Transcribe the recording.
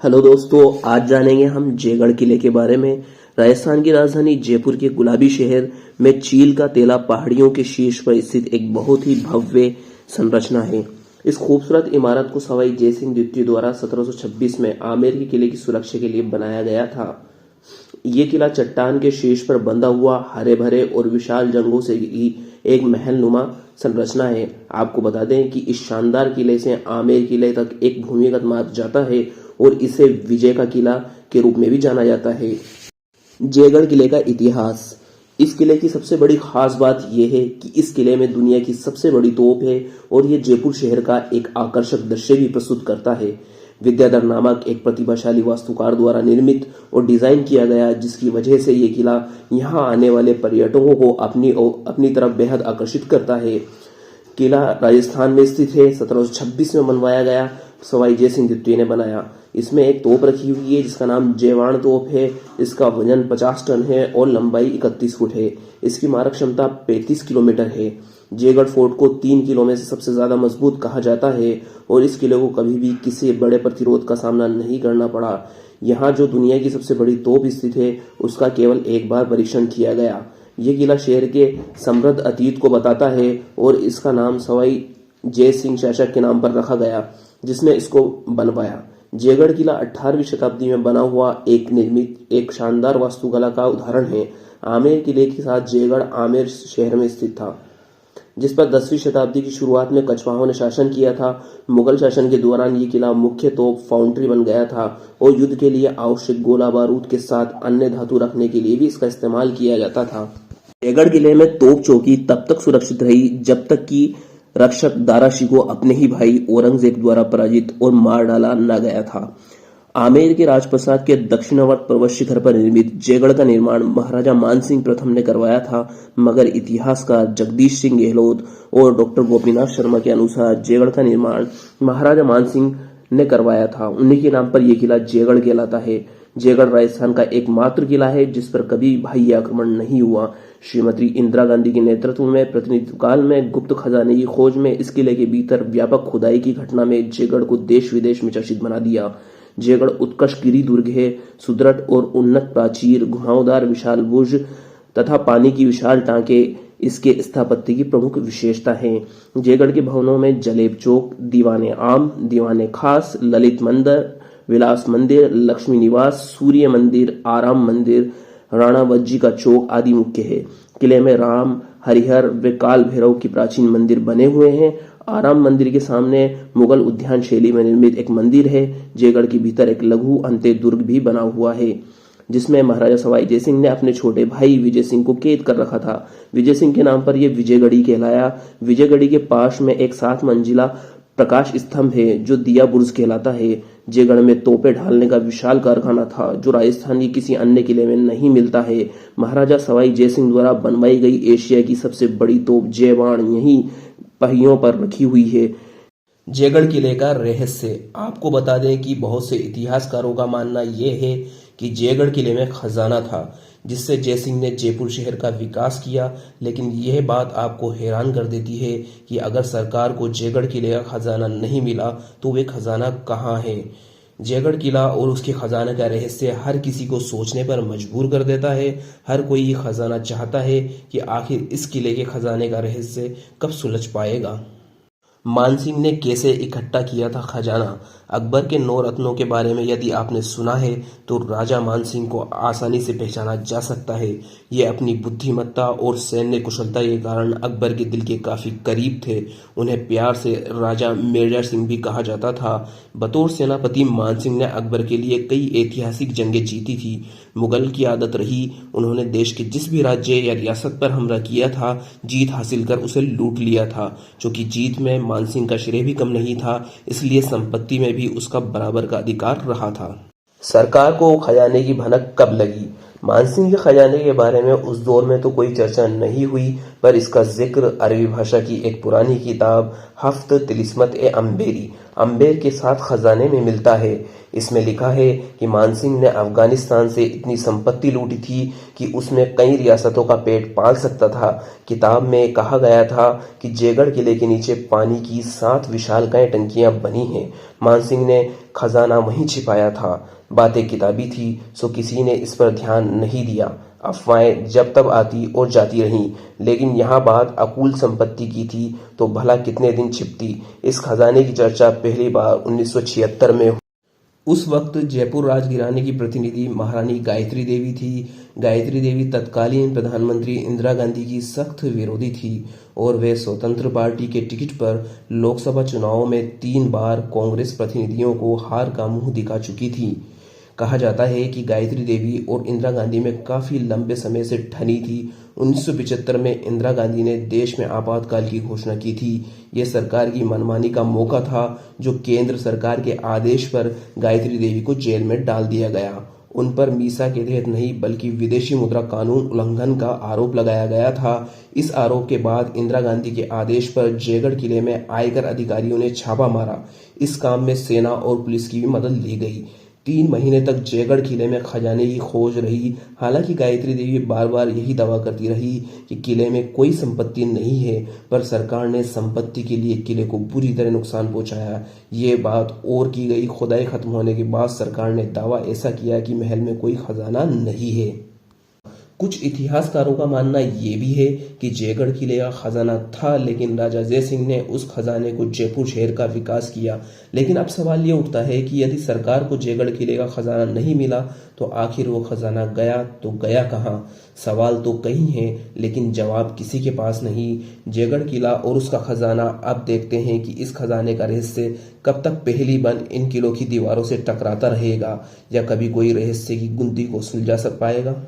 Hello दोस्तों, आज जानेंगे हम जयगढ़ किले के बारे में। राजस्थान की राजधानी जयपुर के गुलाबी शहर में चील का तेला पहाड़ियों के शीर्ष पर स्थित एक बहुत ही भव्य संरचना है। इस खूबसूरत इमारत को सवाई जयसिंह द्वितीय द्वारा 1726 में आमेर के किले की सुरक्षा के लिए बनाया गया था। ये किला चट्टान के शीर्ष पर बंधा हुआ हरे भरे और विशाल जंगलों से घिरी एक महल नुमा संरचना है। आपको बता दें कि इस शानदार किले से आमेर किले तक एक भूमिगत मार्ग जाता है और इसे विजय का किला के रूप में भी जाना जाता है। जयगढ़ किले का इतिहास। इस किले की सबसे बड़ी खास बात यह है कि इस किले में दुनिया की सबसे बड़ी तोप है और ये जयपुर शहर का एक आकर्षक दृश्य भी प्रस्तुत करता है। विद्याधर नामक एक प्रतिभाशाली वास्तुकार द्वारा निर्मित और डिजाइन किया गया, जिसकी वजह से ये किला यहाँ आने वाले पर्यटकों को अपनी तरफ बेहद आकर्षित करता है। किला राजस्थान में स्थित है। 1726 में बनवाया गया, सवाई जयसिंह द्वितीय ने बनाया। इसमें एक तोप रखी हुई है जिसका नाम जयवाण तोप है। इसका वजन 50 टन है और लंबाई 31 फुट है। इसकी मारक क्षमता 35 किलोमीटर है। जयगढ़ फोर्ट को 3 किलों में से सबसे ज्यादा मजबूत कहा जाता है और इस किले को कभी भी किसी बड़े प्रतिरोध का सामना नहीं करना पड़ा। यहाँ जो दुनिया की सबसे बड़ी तोप स्थित है, उसका केवल एक बार परीक्षण किया गया। ये किला शहर के समृद्ध अतीत को बताता है और इसका नाम सवाई जय सिंह शासक के नाम पर रखा गया, जिसने इसको बनवाया। जयगढ़ किला 18वीं शताब्दी में बना हुआ एक शानदार वास्तुकला का उदाहरण है। आमेर किले के साथ जयगढ़ आमेर शहर में स्थित था, जिस पर 10वीं शताब्दी की शुरुआत में कछवाहों ने शासन किया था। मुगल शासन के दौरान ये किला मुख्य तोप फाउंड्री बन गया था और युद्ध के लिए आवश्यक गोला बारूद के साथ अन्य धातु रखने के लिए भी इसका इस्तेमाल किया जाता था। जयगढ़ किले में तोप चौकी तब तक सुरक्षित रही जब तक कि रक्षक दारा शिकोह अपने ही भाई औरंगजेब द्वारा पराजित और मार डाला न गया था। आमेर के राजप्रसाद के दक्षिणावर्त पर्वत शिखर पर निर्मित जयगढ़ का निर्माण महाराजा मानसिंह प्रथम ने करवाया था, मगर इतिहासकार जगदीश सिंह गहलोत और डॉक्टर गोपीनाथ शर्मा के अनुसार जयगढ़ का निर्माण महाराजा मानसिंह ने करवाया था। उन्हीं के नाम पर यह किला जयगढ़ कहलाता है। जयगढ़ राजस्थान का एकमात्र किला है जिस पर कभी बाह्य आक्रमण नहीं हुआ। श्रीमती इंदिरा गांधी के नेतृत्व में प्रतिनिधि काल में गुप्त खजाने की खोज में इस किले के भीतर व्यापक खुदाई की घटना में जयगढ़ को देश विदेश में चर्चित बना दिया। जयगढ़ उत्कृष्ट गिरी दुर्ग है। सुदृढ़ और उन्नत प्राचीर, घुमावदार विशाल बुर्ज तथा पानी की विशाल टांके इसके स्थापत्य की प्रमुख विशेषता है। जयगढ़ के भवनों में जलेब चौक, दीवाने आम, दीवाने खास, ललित मंदिर, विलास मंदिर, लक्ष्मी निवास, सूर्य मंदिर, आराम मंदिर, राणा वज्जी का चौक आदि मुख्य है। किले में राम, हरिहर व काल भैरव की प्राचीन मंदिर बने हुए हैं। आराम मंदिर के सामने मुगल उद्यान शैली में निर्मित एक मंदिर है। जयगढ़ के भीतर एक लघु अंत्य दुर्ग भी बना हुआ है, जिसमें महाराजा सवाई जय सिंह ने अपने छोटे भाई विजय सिंह को कैद कर रखा था। विजय सिंह के नाम पर यह विजयगढ़ी कहलाया। विजयगढ़ी के पास में एक 7 मंजिला प्रकाश स्तंभ है जो दिया बुर्ज कहलाता है। जयगढ़ में तोपे ढालने का विशाल कारखाना था जो राजस्थान के किसी अन्य किले में नहीं मिलता है। महाराजा सवाई जय सिंह द्वारा बनवाई गई एशिया की सबसे बड़ी तोप जयवाण यहीं पहियों पर रखी हुई है। जयगढ़ किले का रहस्य। आपको बता दें कि बहुत से इतिहासकारों का मानना यह है कि जयगढ़ किले में खजाना था जिससे जयसिंह ने जयपुर शहर का विकास किया, लेकिन यह बात आपको हैरान कर देती है कि अगर सरकार को जयगढ़ किले का खजाना नहीं मिला तो वे खजाना कहाँ है। जयगढ़ किला और उसके खजाने का रहस्य हर किसी को सोचने पर मजबूर कर देता है। हर कोई ये खजाना चाहता है कि आखिर इस किले के खजाने का रहस्य कब सुलझ पाएगा। मानसिंह ने कैसे इकट्ठा किया था खजाना। अकबर के 9 रत्नों के बारे में यदि आपने सुना है तो राजा मानसिंह को आसानी से पहचाना जा सकता है। ये अपनी बुद्धिमत्ता और सैन्य कुशलता के कारण अकबर के दिल के काफी करीब थे। उन्हें प्यार से राजा मिर्जा सिंह भी कहा जाता था। बतौर सेनापति मानसिंह ने अकबर के लिए कई ऐतिहासिक जंगें जीती थी। मुगल की आदत रही, उन्होंने देश के जिस भी राज्य या रियासत पर हमला किया था, जीत हासिल कर उसे लूट लिया था। चूंकि जीत में मानसिंह का श्रेय भी कम नहीं था, इसलिए संपत्ति में भी उसका बराबर का अधिकार रहा था। सरकार को खजाने की भनक कब लगी। मानसिंह के खजाने के बारे में उस दौर में तो कोई चर्चा नहीं हुई, पर इसका जिक्र अरबी भाषा की एक पुरानी किताब हफ्त तिलिस्मत ए अम्बेरी अम्बेर के साथ खजाने में मिलता है। इसमें लिखा है कि मानसिंह ने अफगानिस्तान से इतनी संपत्ति लूटी थी कि उसमें कई रियासतों का पेट पाल सकता था। किताब में कहा गया था कि जयगढ़ किले के नीचे पानी की 7 विशालकाय टंकियां बनी हैं। मानसिंह ने खजाना वहीं छिपाया था। बातें किताबी थी, सो किसी ने इस पर ध्यान नहीं दिया। अफवाहें जब तब आती और जाती रहीं, लेकिन यहाँ बात अकुल संपत्ति की थी तो भला कितने दिन छिपती। इस खजाने की चर्चा पहली बार 1976 में। उस वक्त जयपुर राजघराने की प्रतिनिधि महारानी गायत्री देवी थी। गायत्री देवी तत्कालीन प्रधानमंत्री इंदिरा गांधी की सख्त विरोधी थी और वे स्वतंत्र पार्टी के टिकट पर लोकसभा चुनावों में 3 बार कांग्रेस प्रतिनिधियों को हार का मुंह दिखा चुकी थी। कहा जाता है कि गायत्री देवी और इंदिरा गांधी में काफी लंबे समय से ठनी थी। 1975 में इंदिरा गांधी ने देश में आपातकाल की घोषणा की थी। यह सरकार की मनमानी का मौका था, जो केंद्र सरकार के आदेश पर गायत्री देवी को जेल में डाल दिया गया। उन पर मीसा के तहत नहीं बल्कि विदेशी मुद्रा कानून उल्लंघन का आरोप लगाया गया था। इस आरोप के बाद इंदिरा गांधी के आदेश पर जयगढ़ किले में आयकर अधिकारियों ने छापा मारा। इस काम में सेना और पुलिस की भी मदद ली गई। 3 महीने तक जयगढ़ किले में खजाने की खोज रही। हालांकि गायत्री देवी बार बार यही दावा करती रही कि किले में कोई संपत्ति नहीं है, पर सरकार ने संपत्ति के लिए किले को बुरी तरह नुकसान पहुंचाया। ये बात और की गई। खुदाई खत्म होने के बाद सरकार ने दावा ऐसा किया कि महल में कोई खजाना नहीं है। कुछ इतिहासकारों का मानना ये भी है कि जयगढ़ किले का खजाना था, लेकिन राजा जय सिंह ने उस खजाने को जयपुर शहर का विकास किया। लेकिन अब सवाल ये उठता है कि यदि सरकार को जयगढ़ किले का खजाना नहीं मिला तो आखिर वो खजाना गया तो गया कहाँ? सवाल तो कई हैं, लेकिन जवाब किसी के पास नहीं। जयगढ़ किला और उसका खजाना, अब देखते हैं कि इस खजाने का रहस्य कब तक पहेली बन इन किलों की दीवारों से टकराता रहेगा या कभी कोई रहस्य की गुंदी को सुलझा सक पाएगा।